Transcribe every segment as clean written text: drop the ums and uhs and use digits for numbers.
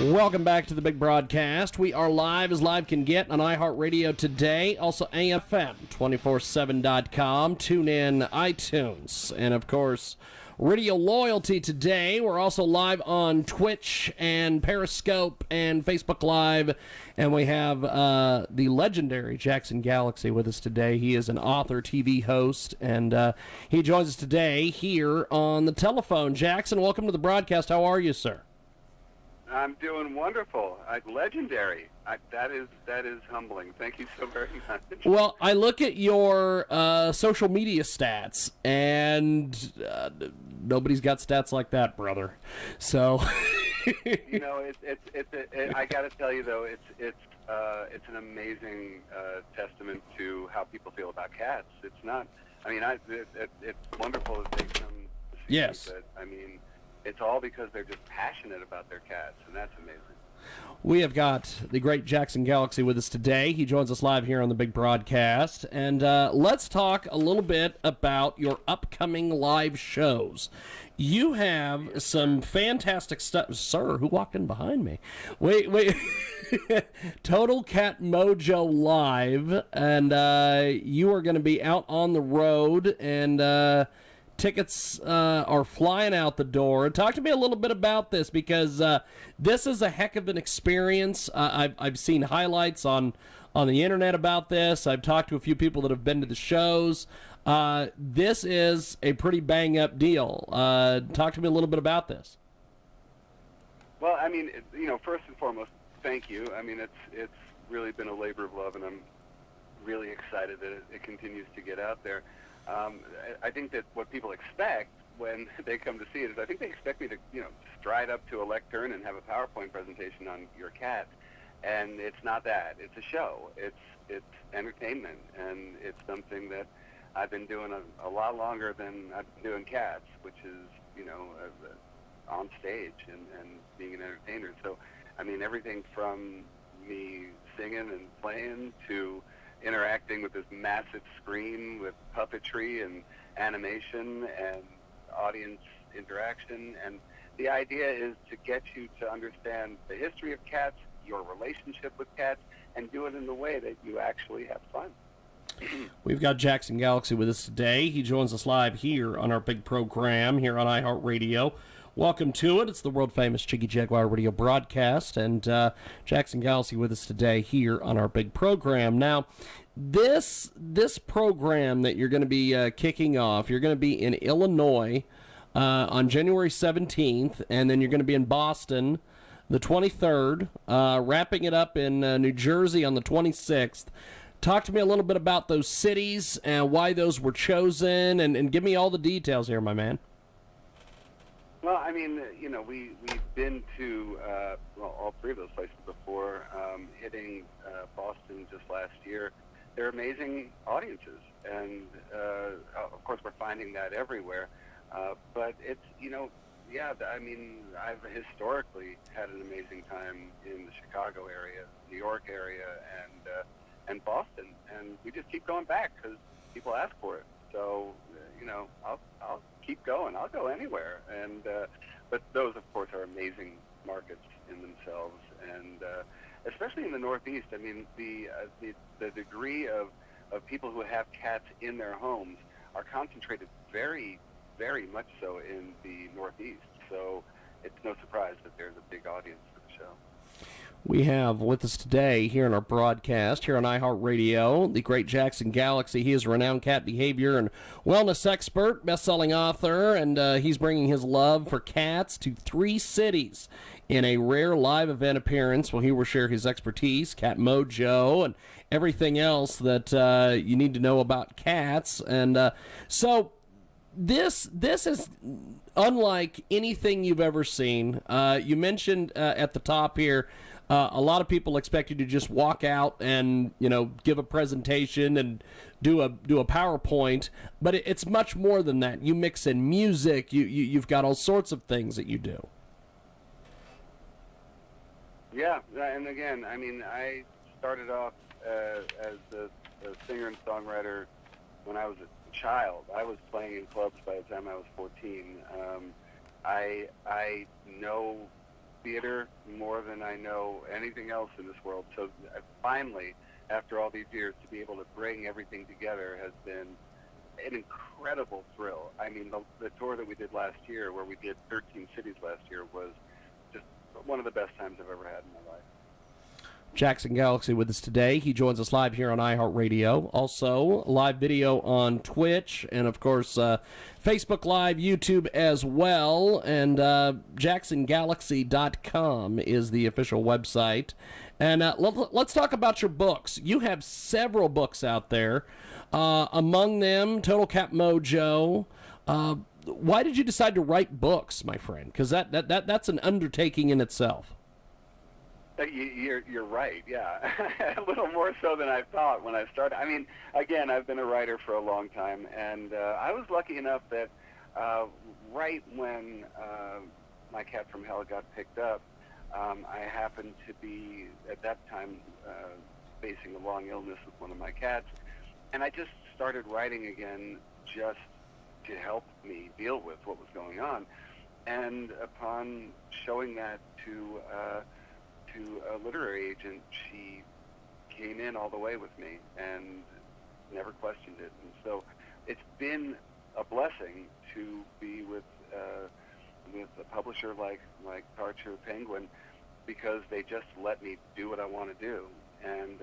Welcome back to the big broadcast. We are live as live can get on iHeartRadio today. Also AFM247.com. Tune in, iTunes. And, of course, Radio Loyalty today. We're also live on Twitch and Periscope and Facebook Live. And we have the legendary Jackson Galaxy with us today. He is an author, TV host, and he joins us today here on the telephone. Jackson, welcome to the broadcast. How are you, sir? I'm doing wonderful. Legendary. That is humbling. Thank you so very much. Well, I look at your social media stats, and nobody's got stats like that, brother. So, you know, I got to tell you though, it's an amazing testament to how people feel about cats. It's not. I mean, it's wonderful that they come. Yes. But, I mean. It's all because they're just passionate about their cats, and that's amazing. We have got the great Jackson Galaxy with us today. He joins us live here on the big broadcast. And let's talk a little bit about your upcoming live shows. You have some fantastic stuff. Sir, who walked in behind me? Wait. Total Cat Mojo Live. And you are going to be out on the road, and tickets are flying out the door. Talk to me a little bit about this, because this is a heck of an experience. I've seen highlights on the internet about this. I've talked to a few people that have been to the shows. This is a pretty bang-up deal. Talk to me a little bit about this. Well, I mean, first and foremost, thank you. I mean, it's really been a labor of love, and I'm really excited that it continues to get out there. I think that what people expect when they come to see it is, I think they expect me to, stride up to a lectern and have a PowerPoint presentation on your cat, and it's not that. It's a show. It's entertainment, and it's something that I've been doing a lot longer than I've been doing cats, which is, on stage and being an entertainer. So, I mean, everything from me singing and playing to interacting with this massive screen with puppetry and animation and audience interaction. And the idea is to get you to understand the history of cats, your relationship with cats, and do it in the way that you actually have fun. We've got Jackson Galaxy with us today. He joins us live here on our big program here on iHeartRadio. Welcome to it. It's the world-famous Jiggy Jaguar radio broadcast, and Jackson Galaxy with us today here on our big program. Now, this program that you're going to be kicking off, you're going to be in Illinois on January 17th, and then you're going to be in Boston the 23rd, wrapping it up in New Jersey on the 26th. Talk to me a little bit about those cities and why those were chosen, and give me all the details here, my man. Well, I mean, we've been to all three of those places before, hitting Boston just last year. They're amazing audiences, and of course we're finding that everywhere. But it's, I mean, I've historically had an amazing time in the Chicago area, New York area, and Boston, and we just keep going back because people ask for it. So, I'll keep going. I'll go anywhere. And but those, of course, are amazing markets in themselves, and especially in the Northeast. I mean, the degree of people who have cats in their homes are concentrated very, very much so in the Northeast. So it's no surprise that there's a big audience for the show. We have with us today here in our broadcast, here on iHeartRadio, the great Jackson Galaxy. He is a renowned cat behavior and wellness expert, best-selling author, and he's bringing his love for cats to 3 cities in a rare live event appearance where he will share his expertise, Cat Mojo, and everything else that you need to know about cats. And so this is unlike anything you've ever seen. You mentioned at the top here, a lot of people expect you to just walk out and, give a presentation and do a PowerPoint, but it's much more than that. You mix in music. You've got all sorts of things that you do. Yeah, and again, I mean, I started off as a singer and songwriter when I was a child. I was playing in clubs by the time I was 14. I know theater more than I know anything else in this world. So finally, after all these years, to be able to bring everything together has been an incredible thrill. I mean, the tour that we did last year, where we did 13 cities last year, was just one of the best times I've ever had in my life. Jackson Galaxy with us today. He joins us live here on iHeartRadio. Also, live video on Twitch and, of course, Facebook Live, YouTube as well. And JacksonGalaxy.com is the official website. And let's talk about your books. You have several books out there. Among them, Total Cat Mojo. Why did you decide to write books, my friend? Because that's an undertaking in itself. You're right, yeah. A little more so than I thought when I started. I mean, again, I've been a writer for a long time, and I was lucky enough that right when My Cat from Hell got picked up, I happened to be, at that time, facing a long illness with one of my cats, and I just started writing again just to help me deal with what was going on. And upon showing that to a literary agent, she came in all the way with me and never questioned it. And so it's been a blessing to be with a publisher like Parcher Penguin, because they just let me do what I want to do. And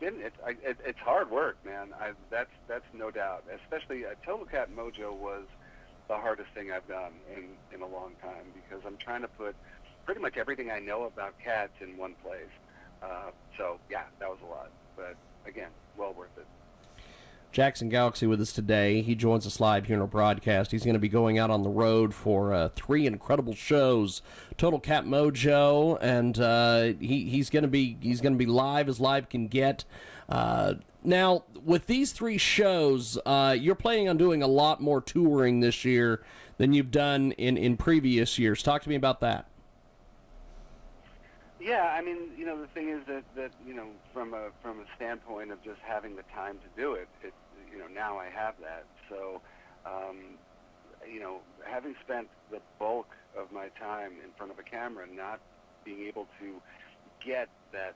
it's hard work, man. That's no doubt. Especially Total Cat Mojo was the hardest thing I've done in a long time, because I'm trying to put pretty much everything I know about cats in one place. So, yeah, that was a lot. But, again, well worth it. Jackson Galaxy with us today. He joins us live here in our broadcast. He's going to be going out on the road for 3 incredible shows. Total Cat Mojo, and he's going to be live as live can get. Now, with these 3 shows, you're planning on doing a lot more touring this year than you've done in previous years. Talk to me about that. Yeah, I mean, the thing is that from a standpoint of just having the time to do it, now I have that. So, having spent the bulk of my time in front of a camera, not being able to get that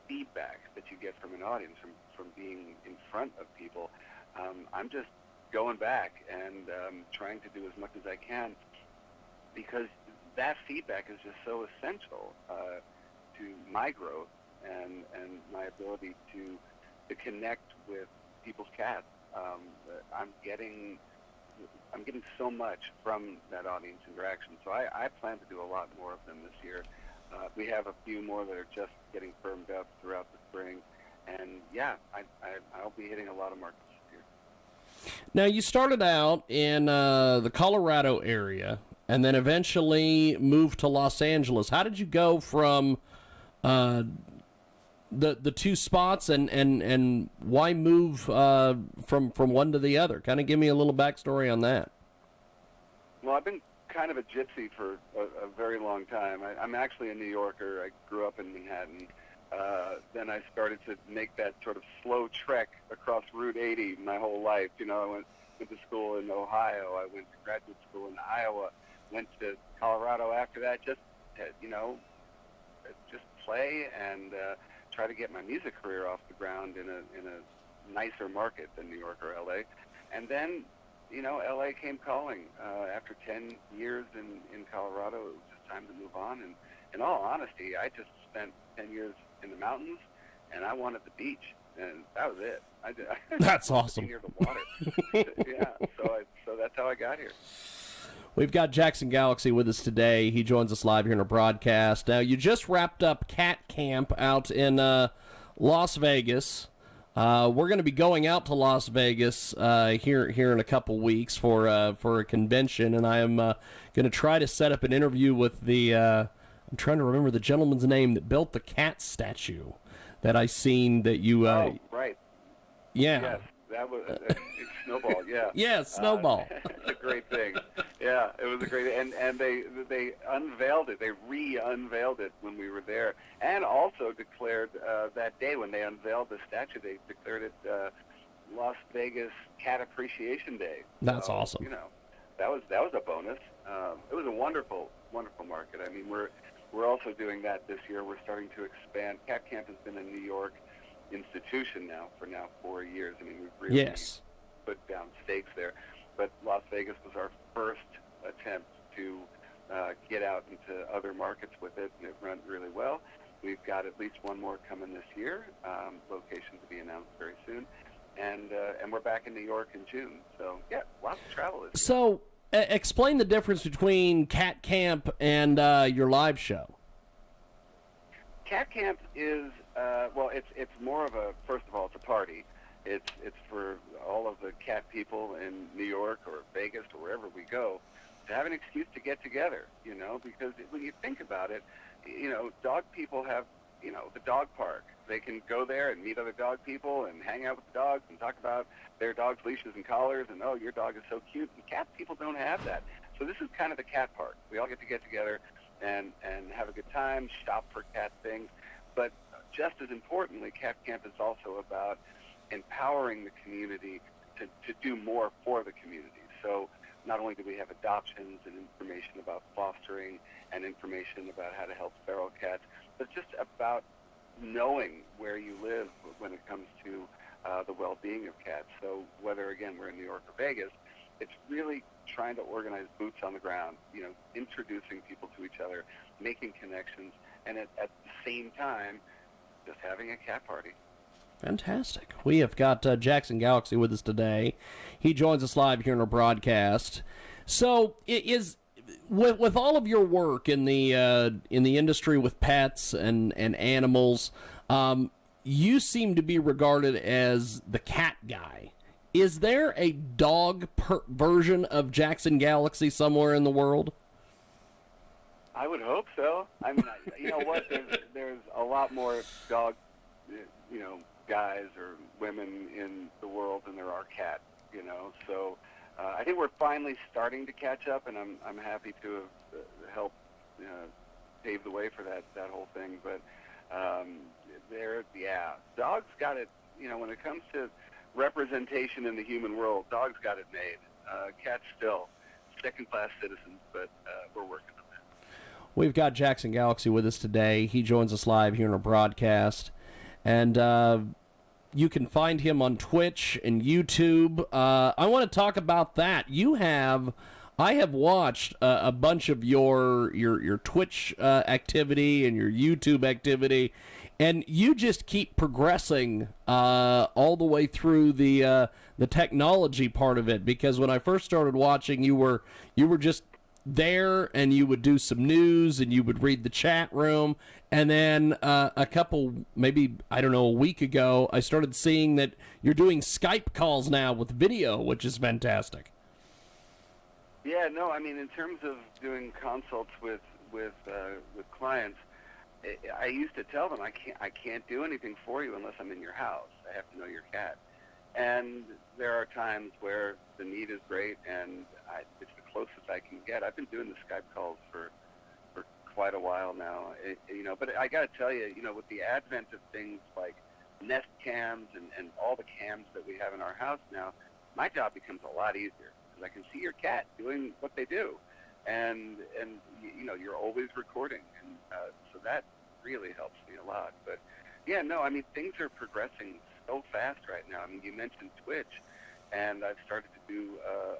feedback that you get from an audience, from being in front of people, I'm just going back and trying to do as much as I can, because that feedback is just so essential to my growth and my ability to connect with people's cats. I'm getting so much from that audience interaction. So I plan to do a lot more of them this year. We have a few more that are just getting firmed up throughout the spring. And, yeah, I'll be hitting a lot of markets this year. Now, you started out in the Colorado area and then eventually moved to Los Angeles. How did you go from the 2 spots, and why move from one to the other? Kind of give me a little backstory on that. Well, I've been kind of a gypsy for a very long time. I'm actually a New Yorker. I grew up in Manhattan. Then I started to make that sort of slow trek across Route 80 my whole life. I went to school in Ohio. I went to graduate school in Iowa. Went to Colorado after that, just play and try to get my music career off the ground in a nicer market than New York or LA. And then, LA came calling. After 10 years in Colorado, it was just time to move on. And in all honesty, I just spent 10 years in the mountains, and I wanted the beach, and that was it. That's awesome. Near the water. Yeah, so that's how I got here. We've got Jackson Galaxy with us today. He joins us live here in our broadcast. Now, you just wrapped up Cat Camp out in Las Vegas. We're going to be going out to Las Vegas here in a couple weeks for a convention, and I am going to try to set up an interview with I'm trying to remember the gentleman's name that built the cat statue that I seen that you. Oh, right. Yeah. Yes, that was Snowball. Yeah. Yeah, Snowball. It's a great thing. Yeah, it was a great, and they unveiled it. They re-unveiled it when we were there, and also declared that day when they unveiled the statue, they declared it Las Vegas Cat Appreciation Day. That's awesome. That was a bonus. It was a wonderful wonderful market. I mean, we're also doing that this year. We're starting to expand. Cat Camp has been a New York institution now for 4 years. I mean, we've really put down stakes there. But Las Vegas was our first attempt to get out into other markets with it, and it ran really well. We've got at least one more coming this year, location to be announced very soon. And we're back in New York in June. So, yeah, lots of travel this year. So, explain the difference between Cat Camp and your live show. Cat Camp is, it's more of a, first of all, it's a party. It's for all of the cat people in New York or Vegas or wherever we go to have an excuse to get together, because when you think about it, dog people have, the dog park. They can go there and meet other dog people and hang out with the dogs and talk about their dog's leashes and collars and, oh, your dog is so cute. And cat people don't have that. So this is kind of the cat park. We all get together and have a good time, shop for cat things. But just as importantly, Cat Camp is also about empowering the community to do more for the community. So not only do we have adoptions and information about fostering and information about how to help feral cats, but just about knowing where you live when it comes to the well-being of cats. So whether, again, we're in New York or Vegas, it's really trying to organize boots on the ground, introducing people to each other, making connections, and at the same time, just having a cat party. Fantastic. We have got Jackson Galaxy with us today. He joins us live here in our broadcast. So, with all of your work in the industry with pets and animals, you seem to be regarded as the cat guy. Is there a dog version of Jackson Galaxy somewhere in the world? I would hope so. I mean, you know what? There's a lot more dog, guys or women in the world than there are cats. So I think we're finally starting to catch up, and I'm happy to have helped pave the way for that whole thing. But dogs got it. When it comes to representation in the human world, dogs got it made. Cats still second-class citizens, but we're working on that. We've got Jackson Galaxy with us today. He joins us live here in our broadcast. And you can find him on Twitch and YouTube. I want to talk about that. I have watched a bunch of your Twitch activity and your YouTube activity, and you just keep progressing all the way through the technology part of it. Because when I first started watching, you were just there, and you would do some news, and you would read the chat room, and then a week ago, I started seeing that you're doing Skype calls now with video, which is fantastic. Yeah, no, I mean, in terms of doing consults with clients, I used to tell them I can't do anything for you unless I'm in your house. I have to know your cat. And there are times where the need is great, and it's the closest I can get. I've been doing the Skype calls for quite a while now, but I got to tell you, with the advent of things like Nest cams and all the cams that we have in our house now, my job becomes a lot easier because I can see your cat doing what they do, and you're always recording, and so that really helps me a lot. But yeah, no, I mean, things are progressing so fast right now. I mean, you mentioned Twitch, and I've started to do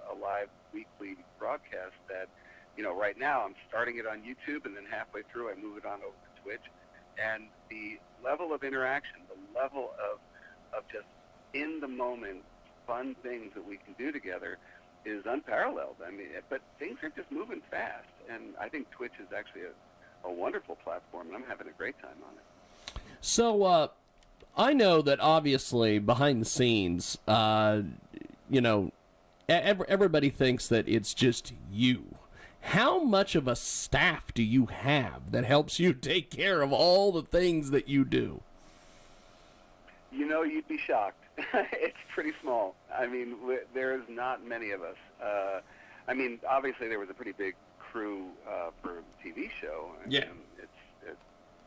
a live weekly broadcast that, right now I'm starting it on YouTube, and then halfway through I move it on over to Twitch. And the level of interaction, the level of just in-the-moment fun things that we can do together is unparalleled. I mean, but things are just moving fast, and I think Twitch is actually a wonderful platform, and I'm having a great time on it. So, I know that obviously behind the scenes, everybody thinks that it's just you. How much of a staff do you have that helps you take care of all the things that you do? You'd be shocked. It's pretty small. I mean, there's not many of us. I mean, obviously there was a pretty big crew for a TV show. Yeah.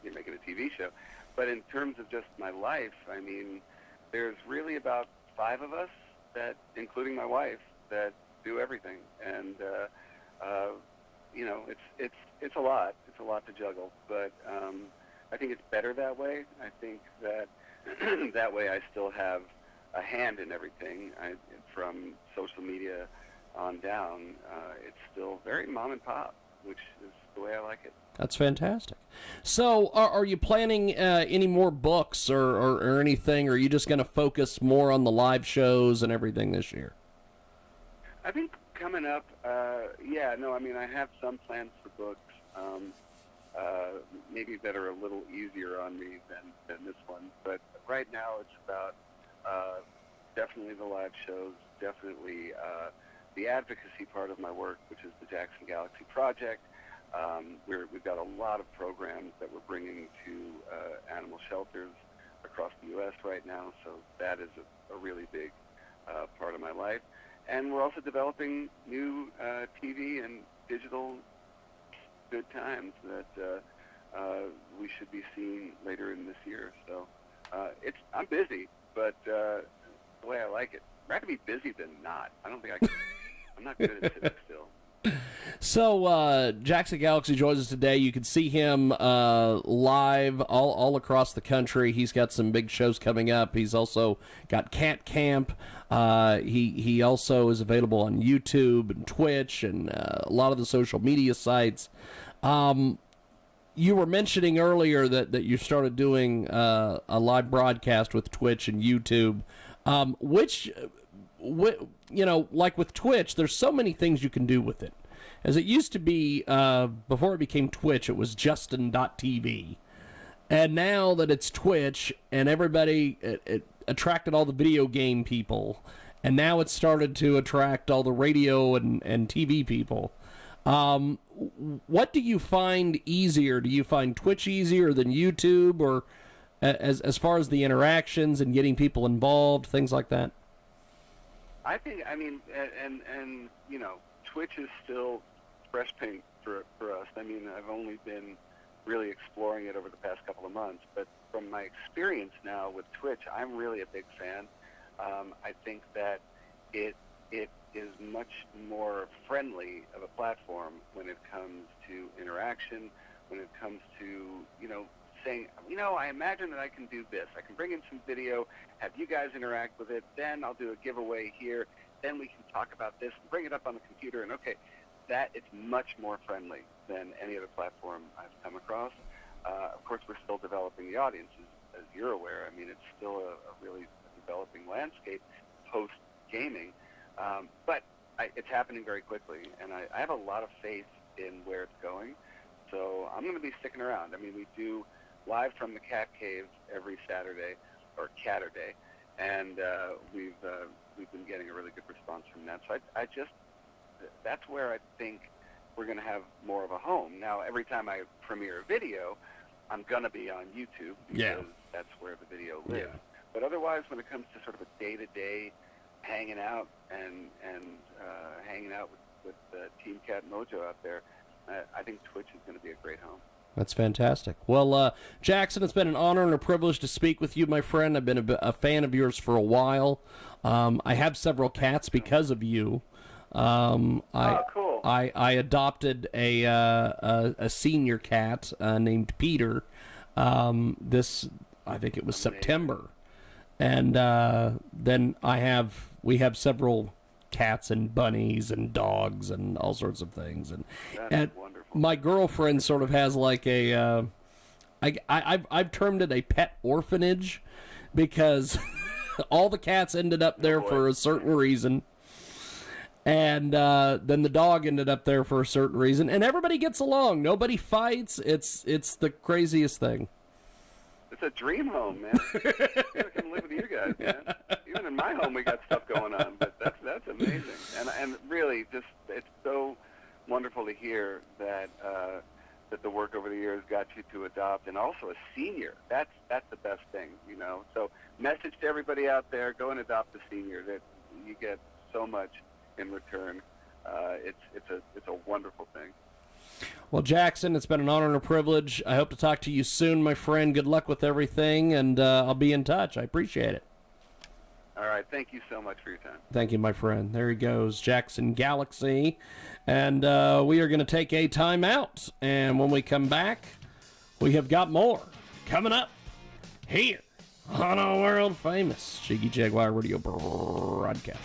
You're making a TV show. But in terms of just my life, I mean, there's really about 5 of us, that, including my wife, that do everything. And, it's a lot. It's a lot to juggle, but I think it's better that way. I think that that way I still have a hand in everything. From social media on down, it's still very mom and pop, which is the way I like it. That's fantastic. So, are you planning any more books or anything, or are you just going to focus more on the live shows and everything this year? I think coming up, I have some plans for books, maybe that are a little easier on me than this one. But right now it's about definitely the live shows, definitely the advocacy part of my work, which is the Jackson Galaxy Project. We've got a lot of programs that we're bringing to animal shelters across the U.S. right now, so that is a really big part of my life. And we're also developing new TV and digital good times that we should be seeing later in this year. So I'm busy, but the way I like it. I'd rather be busy than not. I don't think I can. I'm not good at sitting still. So Jackson Galaxy joins us today. You can see him live all across the country. He's got some big shows coming up. He's also got Cat Camp. He also is available on YouTube and Twitch and a lot of the social media sites. You were mentioning earlier that you started doing a live broadcast with Twitch and YouTube, like with Twitch, there's so many things you can do with it. As it used to be, before it became Twitch, it was Justin.tv. And now that it's Twitch, and everybody, it attracted all the video game people, and now it's started to attract all the radio and TV people. What do you find easier? Do you find Twitch easier than YouTube, or as far as the interactions and getting people involved, things like that? I think, Twitch is still fresh paint for us. I mean, I've only been really exploring it over the past couple of months, but from my experience now with Twitch, I'm really a big fan. I think that it is much more friendly of a platform when it comes to interaction, when it comes to, saying, I imagine that I can do this. I can bring in some video, have you guys interact with it, then I'll do a giveaway here, then we can talk about this, bring it up on the computer, and that it's much more friendly than any other platform I've come across. Of course, we're still developing the audience, as you're aware. I mean, it's still a really developing landscape post-gaming, but it's happening very quickly, and I have a lot of faith in where it's going, so I'm going to be sticking around. I mean, we do live from the Cat Cave every Saturday, or Catterday, and we've been getting a really good response from that. So that's where I think we're going to have more of a home. Now, every time I premiere a video, I'm going to be on YouTube because that's where the video lives. Yeah. But otherwise, when it comes to sort of a day-to-day hanging out and hanging out with Team Cat Mojo out there, I think Twitch is going to be a great home. That's fantastic. Well, Jackson, it's been an honor and a privilege to speak with you, my friend. I've been a fan of yours for a while. I have several cats because of you. Cool. I adopted a senior cat named Peter. I think it was September, and then we have several cats and bunnies and dogs and all sorts of things. And wonderful. My girlfriend sort of has like I've termed it a pet orphanage because all the cats ended up there for a certain reason. And then the dog ended up there for a certain reason, and everybody gets along. Nobody fights. It's the craziest thing. It's a dream home, man. I can live with you guys, man. Even in my home, we got stuff going on, but that's amazing. And really, just it's so wonderful to hear that that the work over the years got you to adopt, and also a senior. That's the best thing, So, message to everybody out there: go and adopt a senior. That you get so much in return. It's a wonderful thing. Well, Jackson, it's been an honor and a privilege. I hope to talk to you soon, my friend. Good luck with everything, and I'll be in touch. I appreciate it. All right. right. Thank you so much for your time. Thank you, my friend. There he goes, Jackson Galaxy. And we are going to take a time out. And when we come back, we have got more coming up here on our world famous Jiggy Jaguar radio broadcast.